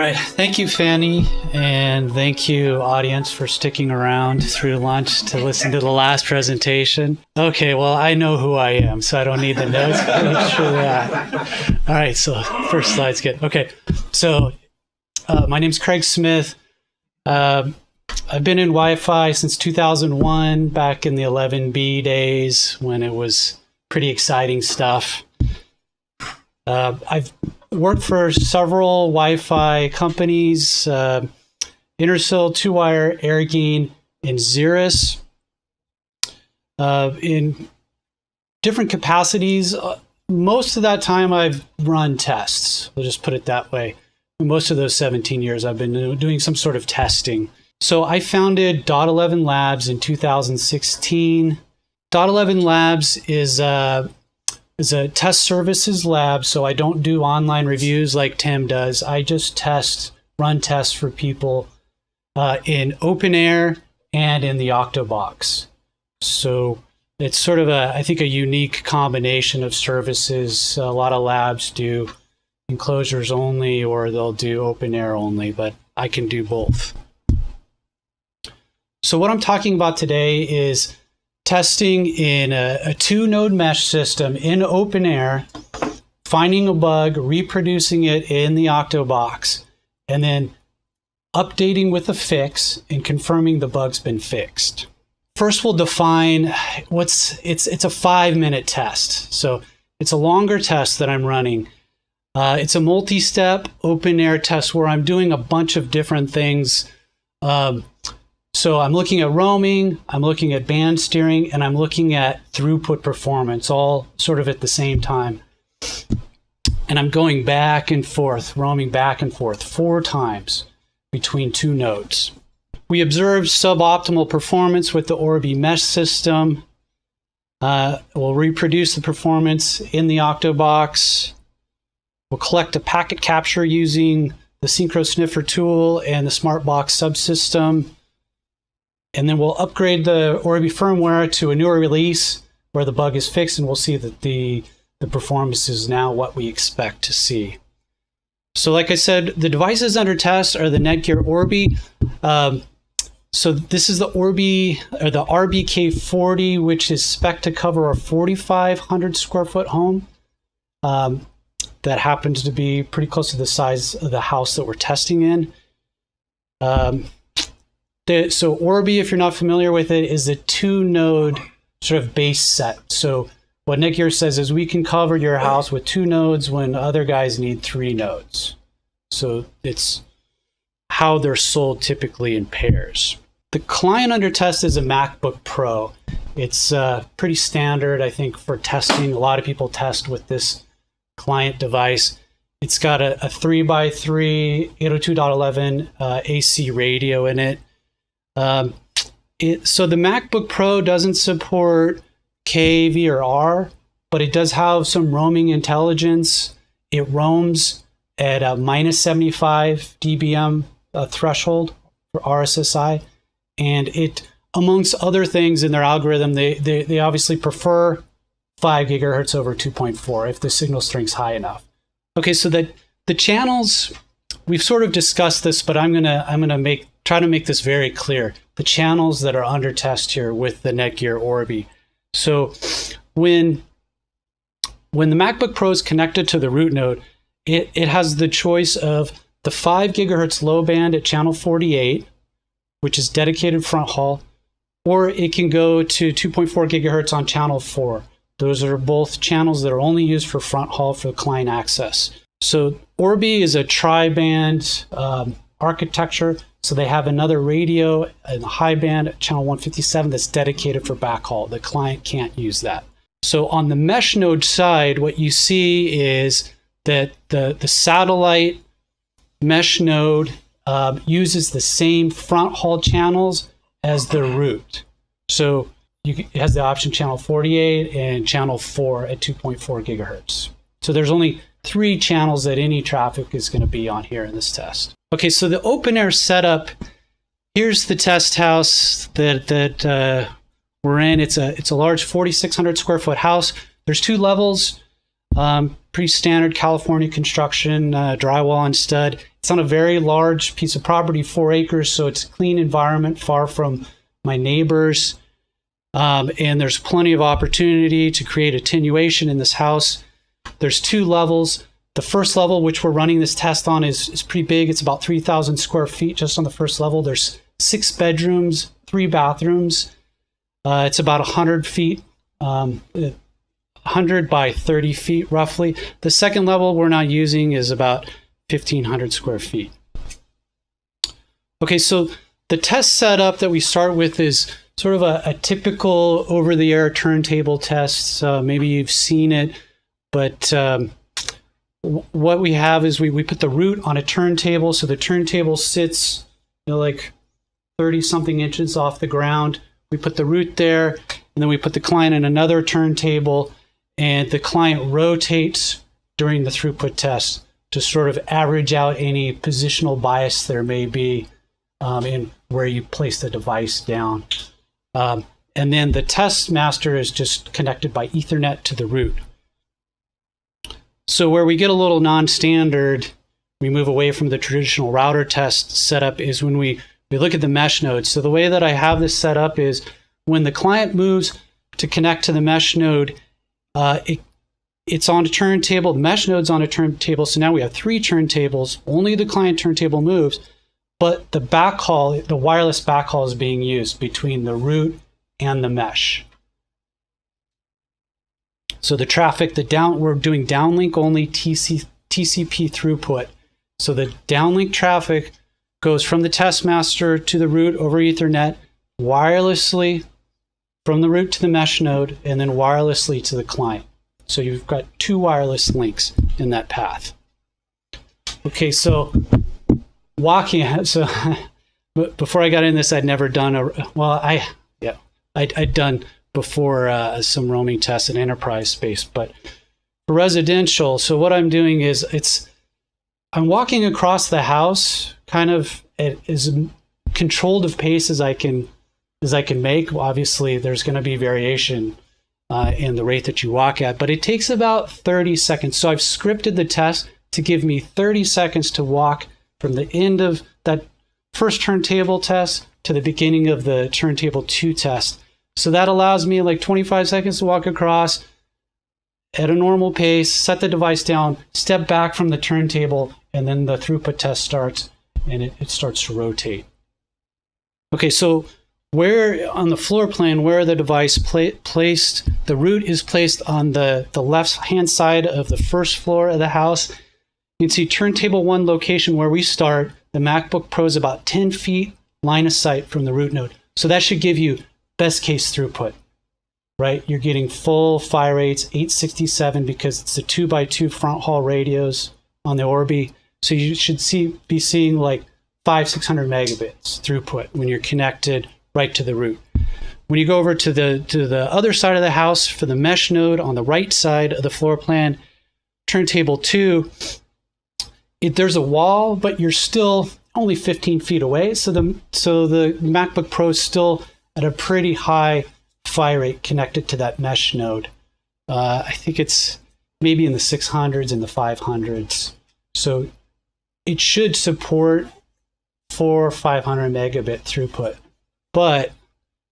right. Thank you, Fanny. And thank you, audience, for sticking around through lunch to listen to the last presentation. Okay, well, I know who I am, so I don't need the notes. Make sure that. All right, so first slide's good. Okay, so my name's Craig Smith. I've been in Wi-Fi since 2001, back in the 11B days when it was pretty exciting stuff. I've worked for several Wi-Fi companies, Intersil, 2Wire, Airgain, and Xeris. In different capacities, most of that time I've run tests. We'll just put it that way. Most of those 17 years I've been doing some sort of testing. So I founded dot11 Labs in 2016. dot11 Labs is a test services lab, so I don't do online reviews like Tim does. I just run tests for people in open air and in the octoBox. So it's sort of I think a unique combination of services. A lot of labs do enclosures only, or they'll do open air only, but I can do both. So what I'm talking about today is testing in a two-node mesh system in open air, finding a bug, reproducing it in the octoBox, and then updating with a fix and confirming the bug's been fixed. First, we'll define it's a 5-minute test. So it's a longer test that I'm running. It's a multi-step open air test where I'm doing a bunch of different things. So I'm looking at roaming, I'm looking at band steering, and I'm looking at throughput performance, all sort of at the same time. And I'm going back and forth, roaming back and forth 4 times between 2 nodes. We observed suboptimal performance with the Orbi mesh system. We'll reproduce the performance in the octoBox. We'll collect a packet capture using the Synchro Sniffer tool and the SmartBox subsystem. And then we'll upgrade the Orbi firmware to a newer release where the bug is fixed, and we'll see that the performance is now what we expect to see. So like I said, the devices under test are the Netgear Orbi. So this is the Orbi, or the RBK40, which is spec to cover a 4,500 square foot home. That happens to be pretty close to the size of the house that we're testing in. So Orbi, if you're not familiar with it, is a 2-node sort of base set. So what Netgear says is we can cover your house with 2 nodes when other guys need 3 nodes. So it's how they're sold typically in pairs. The client under test is a MacBook Pro. It's pretty standard, I think, for testing. A lot of people test with this client device. It's got a 3x3 802.11 AC radio in it. So the MacBook Pro doesn't support K, V, or R, but it does have some roaming intelligence. It roams at a minus 75 dBm threshold for RSSI, and it, amongst other things in their algorithm, they obviously prefer 5 gigahertz over 2.4 if the signal strength's high enough. Okay, so the channels, we've sort of discussed this, but I'm gonna try to make this very clear. The channels that are under test here with the Netgear Orbi. So when the MacBook Pro is connected to the root node, it has the choice of the 5 gigahertz low band at channel 48, which is dedicated front haul, or it can go to 2.4 gigahertz on channel 4. Those are both channels that are only used for front haul for client access. So Orbi is a tri-band architecture. So they have another radio in the high band at channel 157 that's dedicated for backhaul. The client can't use that. So on the mesh node side, what you see is that the satellite mesh node uses the same front haul channels as the root. So it has the option channel 48 and channel 4 at 2.4 gigahertz. So there's only 3 channels that any traffic is going to be on here in this test. Okay, so the open air setup, here's the test house that we're in. It's a large 4,600 square foot house. There's 2 levels, pretty standard California construction, drywall and stud. It's on a very large piece of property, 4 acres, so it's a clean environment, far from my neighbors. And there's plenty of opportunity to create attenuation in this house. There's 2 levels. The first level, which we're running this test on, is pretty big. It's about 3,000 square feet just on the first level. There's 6 bedrooms, 3 bathrooms. It's about 100 feet, 100 by 30 feet roughly. The second level we're not using is about 1,500 square feet. Okay, so the test setup that we start with is sort of a typical over-the-air turntable test. Maybe you've seen it, but what we have is we put the root on a turntable. So the turntable sits, like 30-something inches off the ground. We put the root there, and then we put the client in another turntable, and the client rotates during the throughput test to sort of average out any positional bias there may be in where you place the device down. And then the test master is just connected by Ethernet to the root. So where we get a little non-standard, we move away from the traditional router test setup, is when we look at the mesh node. So the way that I have this set up is when the client moves to connect to the mesh node, it's on a turntable, the mesh node's on a turntable, so now we have 3 turntables, only the client turntable moves, but the backhaul, the wireless backhaul is being used between the root and the mesh. So the traffic, we're doing downlink only TCP throughput. So the downlink traffic goes from the test master to the root over Ethernet, wirelessly from the root to the mesh node, and then wirelessly to the client. So you've got 2 wireless links in that path. Okay, so before I got in this, I'd never done I'd done before some roaming tests in enterprise space, but for residential, so what I'm doing is I'm walking across the house kind of at as controlled of pace as I can make. Obviously, there's going to be variation in the rate that you walk at, but it takes about 30 seconds. So I've scripted the test to give me 30 seconds to walk from the end of that first turntable test to the beginning of the turntable 2 test. So that allows me like 25 seconds to walk across at a normal pace, set the device down, step back from the turntable, and then the throughput test starts, and it starts to rotate. Okay, so where on the floor plan, where the device placed, the root is placed on the left-hand side of the first floor of the house. You can see turntable 1 location where we start. The MacBook Pro is about 10 feet line of sight from the root node. So that should give you best case throughput, right? You're getting full PHY rates, 867, because it's the 2x2 front hall radios on the Orbi. So you should be seeing like 500-600 megabits throughput when you're connected right to the root. When you go over to the other side of the house for the mesh node on the right side of the floor plan, turntable 2, there's a wall, but you're still only 15 feet away. So the MacBook Pro is still at a pretty high PHY rate connected to that mesh node. I think it's maybe in the 600s and the 500s. So it should support 400 or 500 megabit throughput. But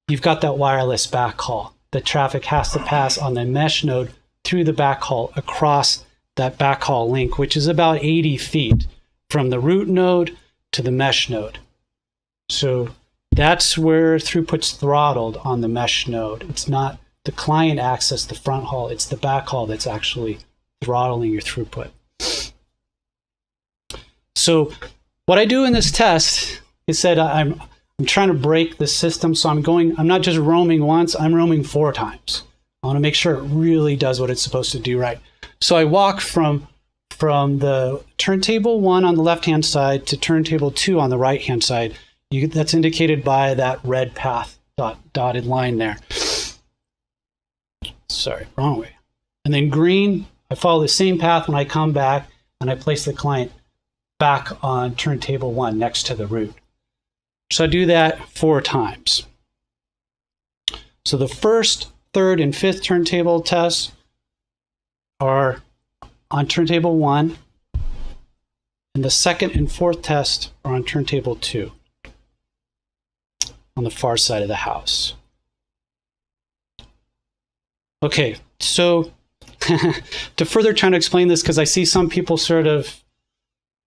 you've got that wireless backhaul. The traffic has to pass on the mesh node through the backhaul across that backhaul link, which is about 80 feet from the root node to the mesh node. So that's where throughput's throttled on the mesh node. It's not the client access, the front haul, it's the backhaul that's actually throttling your throughput. So what I do in this test is that I'm trying to break the system. So I'm not just roaming once, I'm roaming 4 times. I want to make sure it really does what it's supposed to do right. So I walk from the turntable 1 on the left-hand side to turntable 2 on the right-hand side. That's indicated by that red path, dotted line there. Sorry, wrong way. And then green, I follow the same path when I come back, and I place the client back on turntable 1 next to the root. So I do that 4 times. So the first, third, and fifth turntable tests are on turntable 1, And the second and fourth test are on turntable 2 on the far side of the house. Okay, so to further try to explain this, because I see some people sort of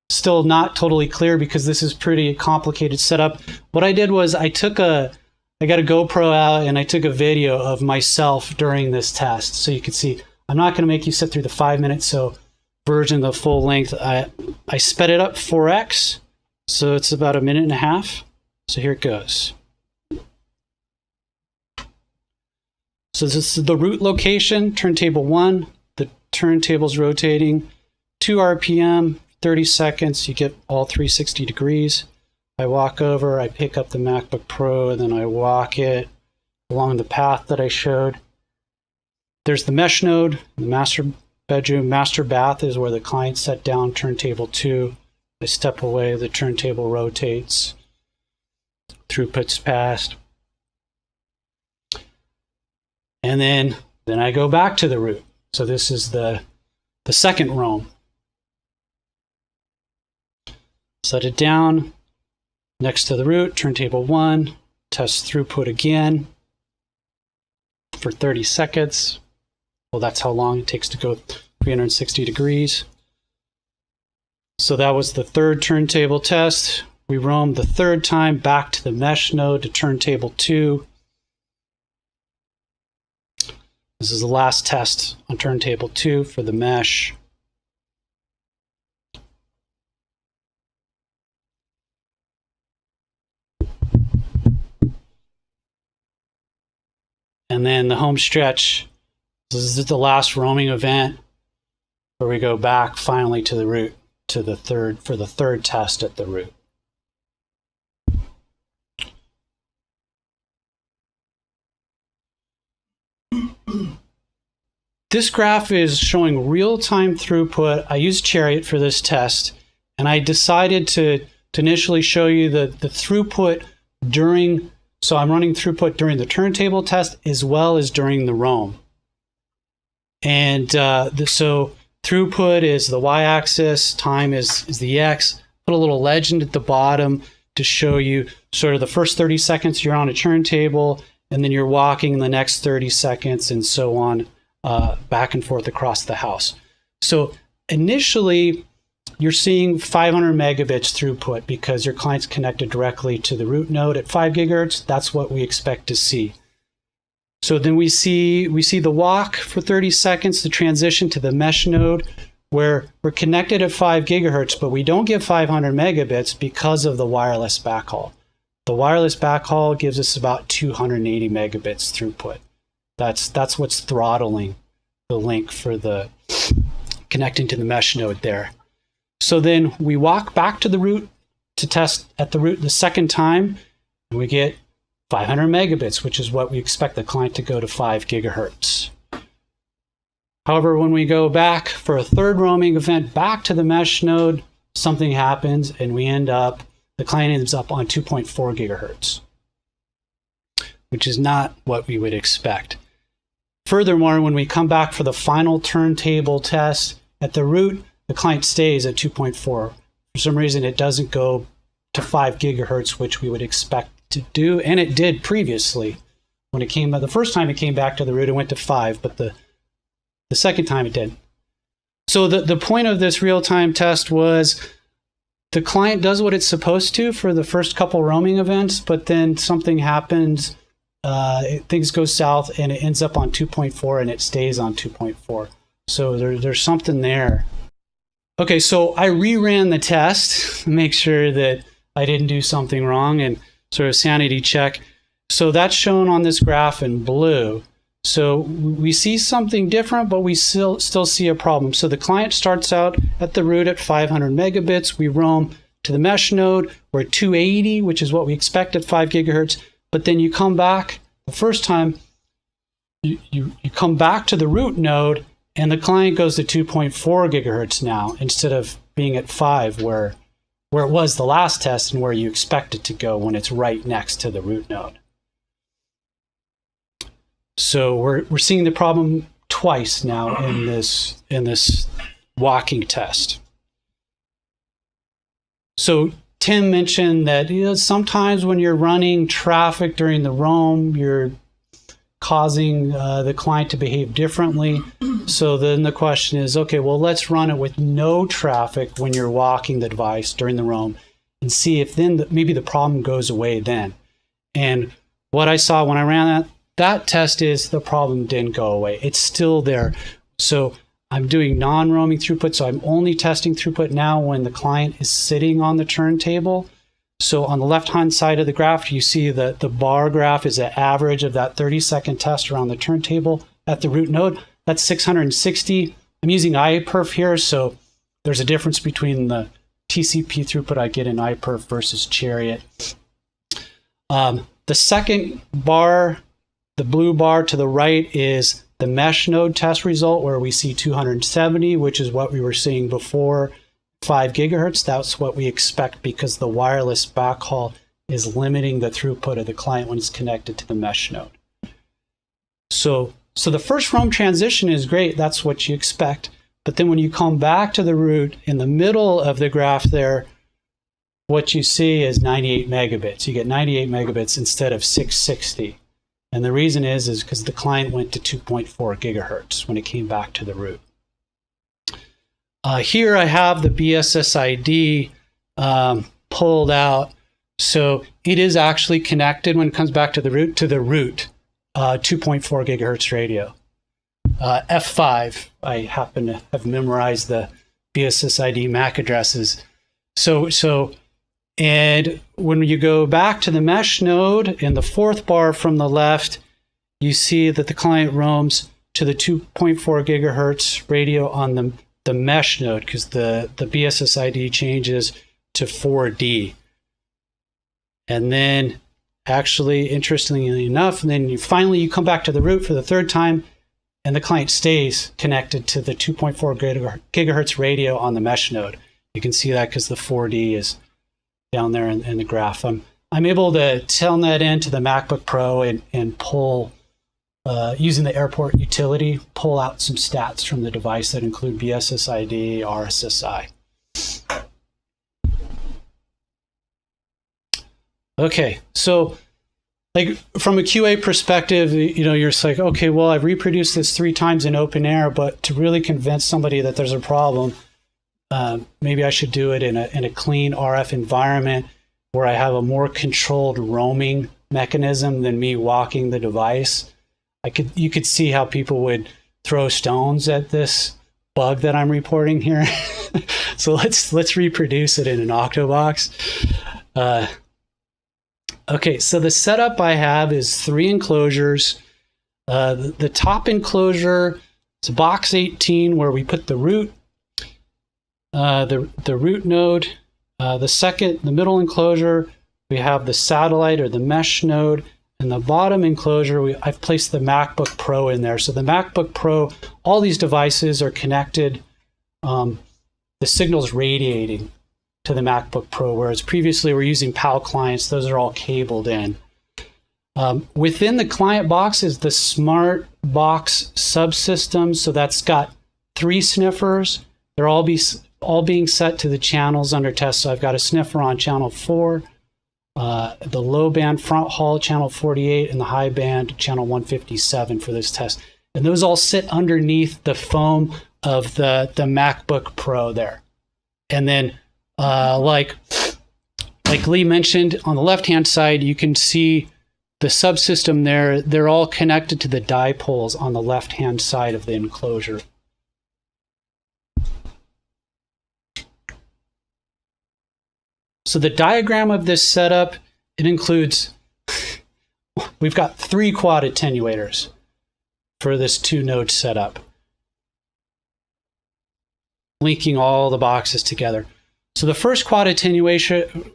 still not totally clear because this is pretty complicated setup. What I did was I got a GoPro out and I took a video of myself during this test. So you can see, I'm not going to make you sit through the 5 minutes version, the full length. I sped it up 4x, so it's about 1.5 minutes. So here it goes. So this is the root location, turntable 1. The turntable's rotating 2 RPM, 30 seconds. You get all 360 degrees. I walk over, I pick up the MacBook Pro, and then I walk it along the path that I showed. There's the mesh node, the master bedroom. Master bath is where the client set down turntable 2. I step away, the turntable rotates. Throughput's passed. And then I go back to the root. So this is the second roam. Set it down next to the root, turntable 1, test throughput again for 30 seconds. Well, that's how long it takes to go 360 degrees. So that was the third turntable test. We roamed the third time back to the mesh node to turntable 2. This is the last test on turntable 2 for the mesh. And then the home stretch, this is the last roaming event where we go back finally to the root for the third test at the root. This graph is showing real-time throughput. I used Chariot for this test, and I decided to initially show you the throughput during, so I'm running throughput during the turntable test as well as during the roam. And so throughput is the y-axis, time is the x. Put a little legend at the bottom to show you sort of the first 30 seconds you're on a turntable, and then you're walking the next 30 seconds and so on, back and forth across the house. So initially, you're seeing 500 megabits throughput because your client's connected directly to the root node at 5 gigahertz. That's what we expect to see. So then we see the walk for 30 seconds, the transition to the mesh node, where we're connected at 5 gigahertz, but we don't get 500 megabits because of the wireless backhaul. The wireless backhaul gives us about 280 megabits throughput. That's what's throttling the link for the connecting to the mesh node there. So then we walk back to the root to test at the root the second time, and we get 500 megabits, which is what we expect the client to go to 5 gigahertz. However, when we go back for a third roaming event back to the mesh node, something happens and the client ends up on 2.4 gigahertz, which is not what we would expect. Furthermore, when we come back for the final turntable test at the root, the client stays at 2.4. For some reason, it doesn't go to 5 gigahertz, which we would expect to do, and it did previously. When it came, the first time it came back to the root, it went to 5, but the second time it did. So the point of this real-time test was the client does what it's supposed to for the first couple roaming events, but then something happens, things go south, and it ends up on 2.4, and it stays on 2.4. So there's something there. Okay, so I reran the test to make sure that I didn't do something wrong and sort of sanity check. So that's shown on this graph in blue. So we see something different, but we still see a problem. So the client starts out at the root at 500 megabits. We roam to the mesh node. We're at 280, which is what we expect at 5 gigahertz. But then you come back the first time, you come back to the root node, and the client goes to 2.4 gigahertz now, instead of being at 5, where it was the last test and where you expect it to go when it's right next to the root node. So we're seeing the problem twice now in this walking test. So Tim mentioned that sometimes when you're running traffic during the roam, you're causing the client to behave differently. So then the question is, okay, well, let's run it with no traffic when you're walking the device during the roam and see if then maybe the problem goes away then. And what I saw when I ran that test is the problem didn't go away. It's still there. So I'm doing non-roaming throughput. So I'm only testing throughput now when the client is sitting on the turntable. So on the left-hand side of the graph, you see that the bar graph is an average of that 30-second test around the turntable at the root node. That's 660. I'm using iPerf here, so there's a difference between the TCP throughput I get in iPerf versus Chariot. The second bar, the blue bar to the right, is the mesh node test result, where we see 270, which is what we were seeing before 5 gigahertz. That's what we expect because the wireless backhaul is limiting the throughput of the client when it's connected to the mesh node. So the first roam transition is great. That's what you expect. But then when you come back to the root, in the middle of the graph there, what you see is 98 megabits. You get 98 megabits instead of 660. And the reason is because the client went to 2.4 gigahertz when it came back to the root. Here I have the BSSID pulled out. So it is actually connected when it comes back to the root 2.4 gigahertz radio. F5, I happen to have memorized the BSSID MAC addresses. And when you go back to the mesh node in the fourth bar from the left, you see that the client roams to the 2.4 gigahertz radio on the mesh node because the BSSID changes to 4D. And then actually, interestingly enough, and then you come back to the root for the third time, and the client stays connected to the 2.4 gigahertz radio on the mesh node. You can see that because the 4D is down there in the graph. I'm able to telnet into the MacBook Pro and pull, using the airport utility, pull out some stats from the device that include BSSID, RSSI. Okay, so like from a QA perspective, you're just like, okay, well, I've reproduced this 3 times in open air, but to really convince somebody that there's a problem, maybe I should do it in a clean RF environment where I have a more controlled roaming mechanism than me walking the device. You could see how people would throw stones at this bug that I'm reporting here. So let's reproduce it in an octoBox. Okay, so the setup I have is 3 enclosures. The top enclosure is box 18, where we put the root, the root node. The middle enclosure, we have the satellite or the mesh node. And the bottom enclosure, I've placed the MacBook Pro in there. So the MacBook Pro, all these devices are connected. The signal's radiating to the MacBook Pro, whereas previously we're using PAL clients. Those are all cabled in. Within the client box is the smart box subsystem. So that's got 3 sniffers. They're all being set to the channels under test. So I've got a sniffer on channel 4, the low band front haul channel 48, and the high band channel 157 for this test. And those all sit underneath the foam of the MacBook Pro there. And then like Lee mentioned, on the left-hand side, you can see the subsystem there. They're all connected to the dipoles on the left-hand side of the enclosure. So the diagram of this setup, it includes, we've got 3 quad attenuators for this 2-node setup, linking all the boxes together. So the first quad attenuator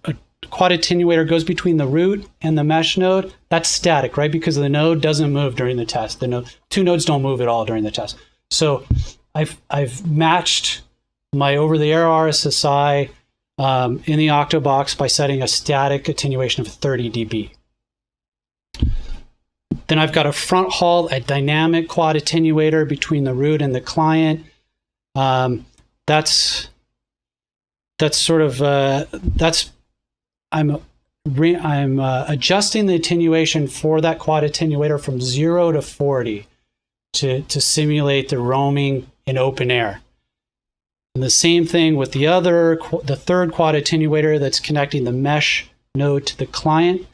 goes between the root and the mesh node. That's static, right? Because the node doesn't move during the test. The 2 nodes don't move at all during the test. So I've matched my over-the-air RSSI in the octoBox by setting a static attenuation of 30 dB. Then I've got a front haul, a dynamic quad attenuator between the root and the client. That's sort of I'm adjusting the attenuation for that quad attenuator from 0 to 40 to simulate the roaming in open air. And the same thing with the third quad attenuator that's connecting the mesh node to the client.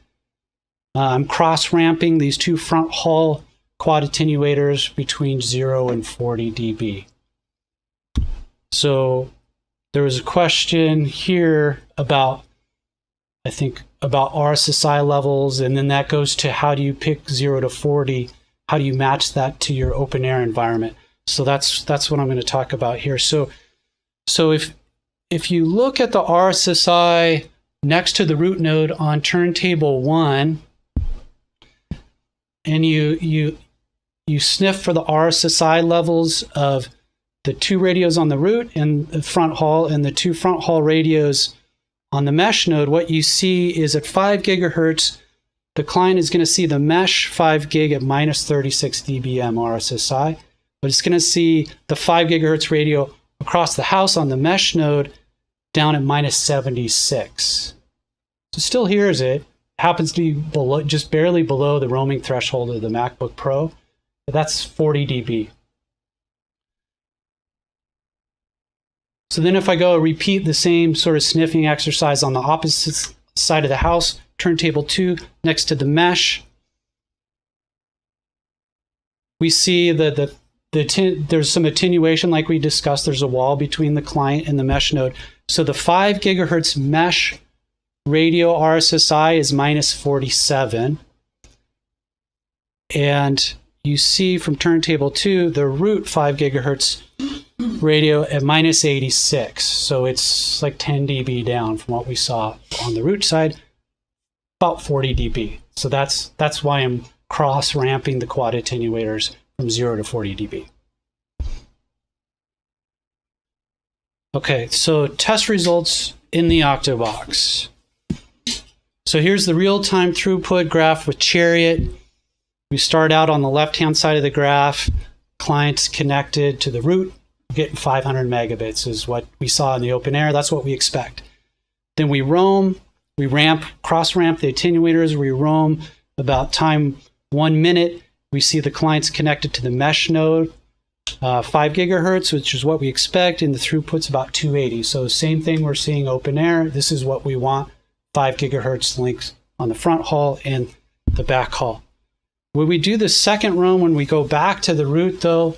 I'm cross-ramping these two front hall quad attenuators between 0 and 40 dB. So there was a question here about, I think, about RSSI levels, and then that goes to how do you pick 0 to 40? How do you match that to your open air environment? So that's what I'm going to talk about here. So if you look at the RSSI next to the root node on turntable 1, and you sniff for the RSSI levels of the two radios on the root and the front hall and the two front hall radios on the mesh node, what you see is at 5 gigahertz, the client is going to see the mesh 5 gig at minus 36 dBm RSSI, but it's going to see the 5 gigahertz radio across the house on the mesh node down at minus 76. So still hears it. Happens to be below, just barely below the roaming threshold of the MacBook Pro, but that's 40 dB. So then if I go repeat the same sort of sniffing exercise on the opposite side of the house, turntable 2 next to the mesh, we see that there's some attenuation like we discussed. There's a wall between the client and the mesh node. So the 5 gigahertz mesh radio RSSI is minus 47. And you see from turntable 2, the root 5 gigahertz radio at minus 86. So it's like 10 dB down from what we saw on the root side, about 40 dB. So that's why I'm cross-ramping the quad attenuators from 0 to 40 dB. Okay, so test results in the octoBox. So here's the real-time throughput graph with Chariot. We start out on the left-hand side of the graph. Client's connected to the root, getting 500 megabits is what we saw in the open air. That's what we expect. Then we roam, we cross-ramp the attenuators. We roam about time 1 minute. We see the client's connected to the mesh node, 5 gigahertz, which is what we expect, and the throughput's about 280. So same thing we're seeing open air. This is what we want, 5 gigahertz links on the front hall and the back hall. When we do the second roam, when we go back to the root though,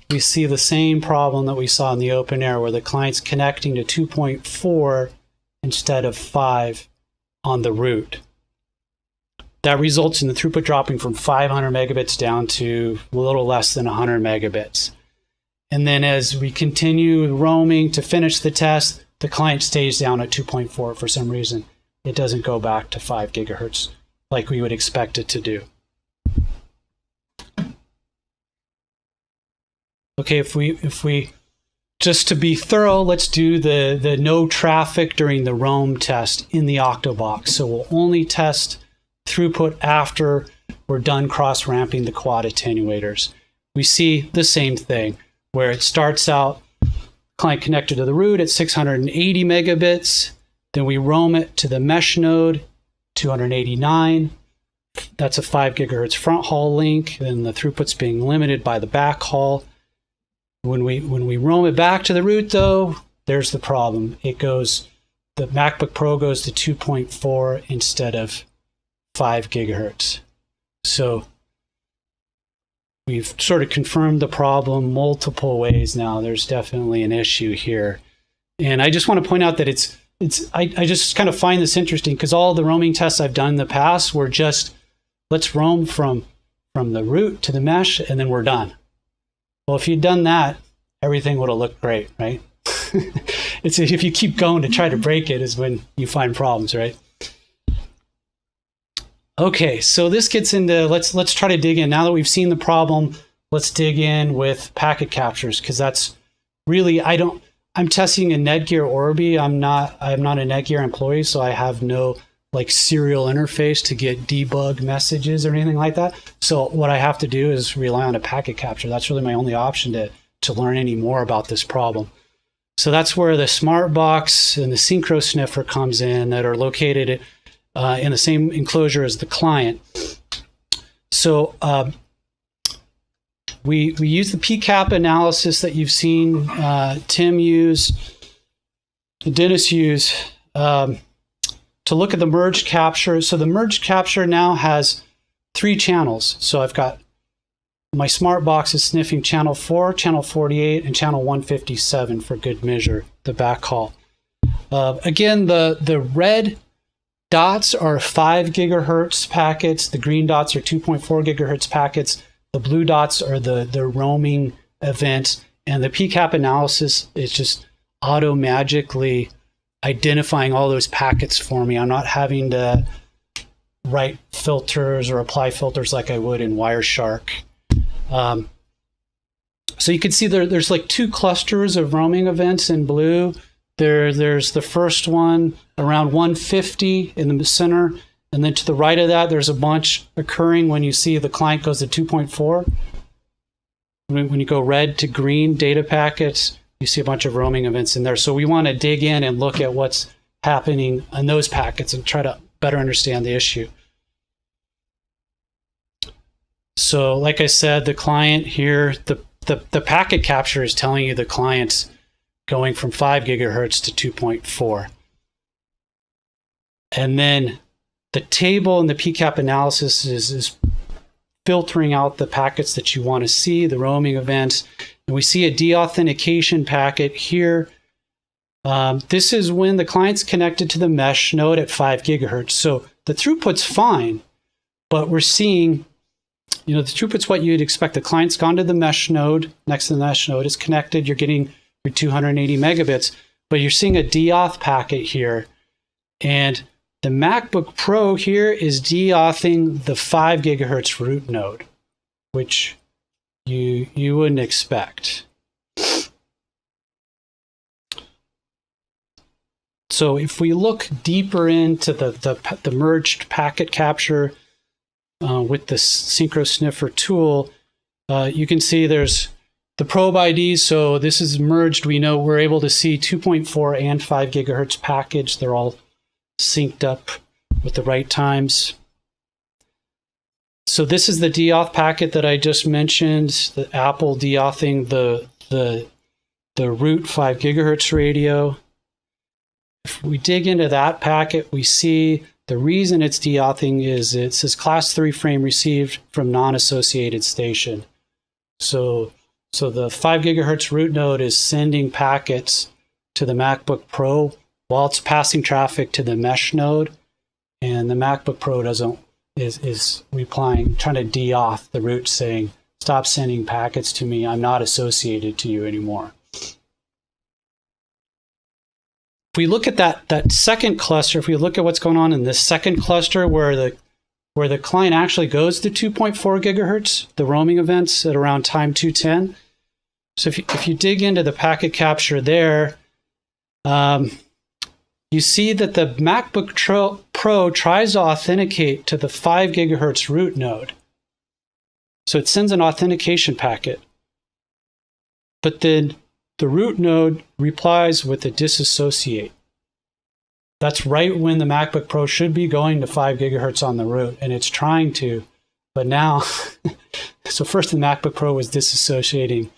we see the same problem that we saw in the open air where the client's connecting to 2.4 instead of 5 on the root. That results in the throughput dropping from 500 megabits down to a little less than 100 megabits. And then as we continue roaming to finish the test, the client stays down at 2.4 for some reason. It doesn't go back to 5 gigahertz like we would expect it to do. Okay, if we just to be thorough, let's do the no traffic during the roam test in the octoBox. So we'll only test throughput after we're done cross-ramping the quad attenuators. We see the same thing where it starts out client connected to the root at 680 megabits. Then we roam it to the mesh node, 289. That's a 5 gigahertz front hall link, and the throughput's being limited by the back hall. When we roam it back to the root, though, there's the problem. The MacBook Pro goes to 2.4 instead of 5 gigahertz. So we've sort of confirmed the problem multiple ways now. There's definitely an issue here. And I just want to point out that I just kind of find this interesting because all the roaming tests I've done in the past were just, let's roam from the root to the mesh and then we're done. Well, if you'd done that, everything would have looked great, right? It's if you keep going to try to break it is when you find problems, right? Okay, so this gets into, let's try to dig in. Now that we've seen the problem, let's dig in with packet captures because that's really, I'm testing a Netgear Orbi. I'm not a Netgear employee, so I have no like serial interface to get debug messages or anything like that. So what I have to do is rely on a packet capture. That's really my only option to learn any more about this problem. So that's where the smart box and the synchro sniffer comes in, that are located in the same enclosure as the client. So we use the PCAP analysis that you've seen Tim use, Dennis use, to look at the merged capture. So the merged capture now has 3 channels. So I've got my smart box is sniffing channel 4, channel 48, and channel 157 for good measure, the backhaul. Again, the red dots are 5 gigahertz packets. The green dots are 2.4 gigahertz packets. The blue dots are the roaming events. And the PCAP analysis is just auto-magically identifying all those packets for me. I'm not having to write filters or apply filters like I would in Wireshark. So you can see there's like 2 clusters of roaming events in blue. There's the first one around 150 in the center, and then to the right of that, there's a bunch occurring when you see the client goes to 2.4. When you go red to green data packets, you see a bunch of roaming events in there. So we want to dig in and look at what's happening on those packets and try to better understand the issue. So like I said, the client here, the packet capture is telling you the client's going from 5 gigahertz to 2.4. And then the table and the PCAP analysis is filtering out the packets that you want to see, the roaming events. And we see a deauthentication packet here. This is when the client's connected to the mesh node at 5 gigahertz. So the throughput's fine, but we're seeing, the throughput's what you'd expect. The client's gone to the mesh node, next to the mesh node, is connected. You're getting your 280 megabits, but you're seeing a deauth packet here. And the MacBook Pro here is deauthing the 5 gigahertz root node, which you wouldn't expect. So if we look deeper into the merged packet capture with the Synchro Sniffer tool, you can see there's the probe IDs. So this is merged. We know we're able to see 2.4 and 5 gigahertz package. They're all synced up with the right times. So this is the deauth packet that I just mentioned, the Apple deauthing the root 5 gigahertz radio. If we dig into that packet, we see the reason it's deauthing is it says class 3 frame received from non-associated station. So the 5 gigahertz root node is sending packets to the MacBook Pro while it's passing traffic to the mesh node, and the MacBook Pro is replying, trying to deauth the root, saying, stop sending packets to me. I'm not associated to you anymore. If we look at that second cluster, if we look at what's going on in this second cluster where the client actually goes to 2.4 gigahertz, the roaming events at around time 210. So if you dig into the packet capture there, you see that the MacBook Pro tries to authenticate to the 5 gigahertz root node. So it sends an authentication packet. But then the root node replies with a disassociate. That's right when the MacBook Pro should be going to 5 gigahertz on the root, and it's trying to. But now, so first the MacBook Pro was disassociating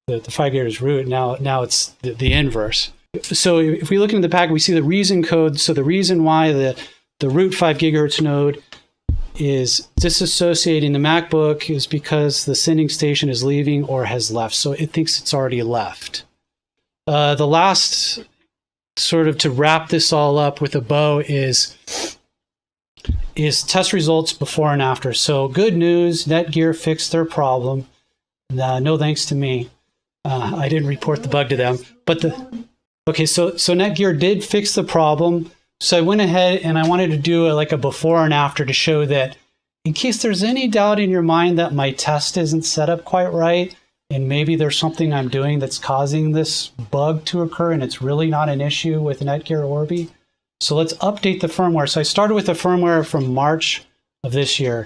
the 5 gigahertz root. Now it's the inverse. So if we look into the packet, we see the reason code. So the reason why the root 5 gigahertz node is disassociating the MacBook is because the sending station is leaving or has left. So it thinks it's already left. The last sort of to wrap this all up with a bow is test results before and after. So good news, Netgear fixed their problem. No thanks to me. I didn't report the bug to them. But okay, so Netgear did fix the problem. So I went ahead and I wanted to do a before and after to show that in case there's any doubt in your mind that my test isn't set up quite right, and maybe there's something I'm doing that's causing this bug to occur, and it's really not an issue with Netgear Orbi. So let's update the firmware. So I started with the firmware from March of this year.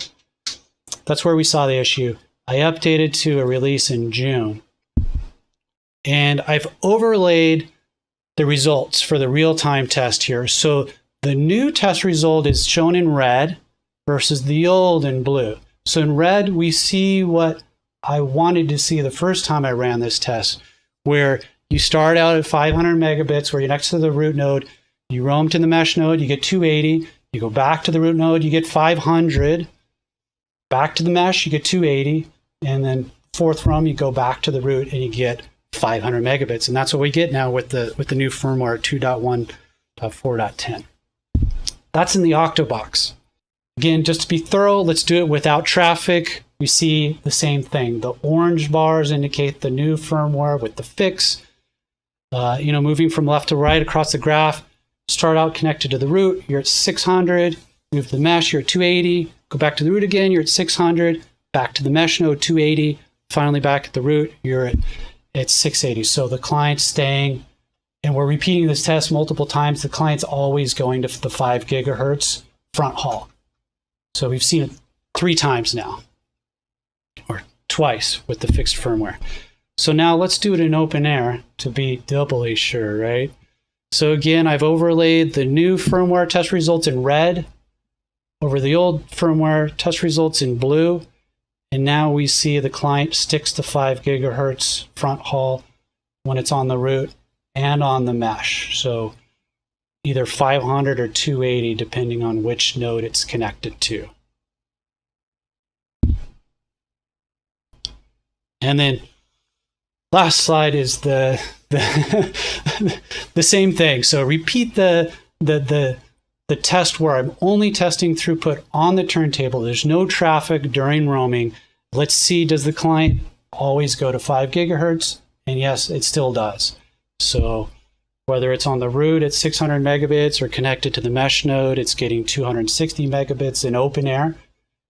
That's where we saw the issue. I updated to a release in June. And I've overlaid the results for the real-time test here. So the new test result is shown in red versus the old in blue. So in red, we see what I wanted to see the first time I ran this test, where you start out at 500 megabits, where you're next to the root node, you roam to the mesh node, you get 280, you go back to the root node, you get 500, back to the mesh, you get 280, and then fourth roam, you go back to the root and you get 500 megabits. And that's what we get now with the new firmware 2.1.4.10. That's in the octoBox. Again, just to be thorough, let's do it without traffic. We see the same thing. The orange bars indicate the new firmware with the fix. Moving from left to right across the graph, start out connected to the root, you're at 600, move to the mesh, you're at 280, go back to the root again, you're at 600, back to the mesh node, 280, finally back at the root, you're at 680. So the client's staying, and we're repeating this test multiple times, the client's always going to the 5 gigahertz front haul. So we've seen it 3 times now, or twice with the fixed firmware. So now let's do it in open air to be doubly sure, right? So again, I've overlaid the new firmware test results in red over the old firmware test results in blue. And now we see the client sticks to 5 gigahertz front haul when it's on the root and on the mesh. So either 500 or 280, depending on which node it's connected to. And then last slide is the same thing. So repeat the test where I'm only testing throughput on the turntable. There's no traffic during roaming. Let's see, does the client always go to 5 gigahertz? And yes, it still does. So whether it's on the root at 600 megabits or connected to the mesh node, it's getting 260 megabits in open air.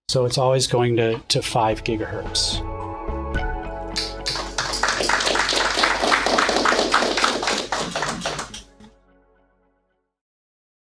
So it's always going to 5 gigahertz.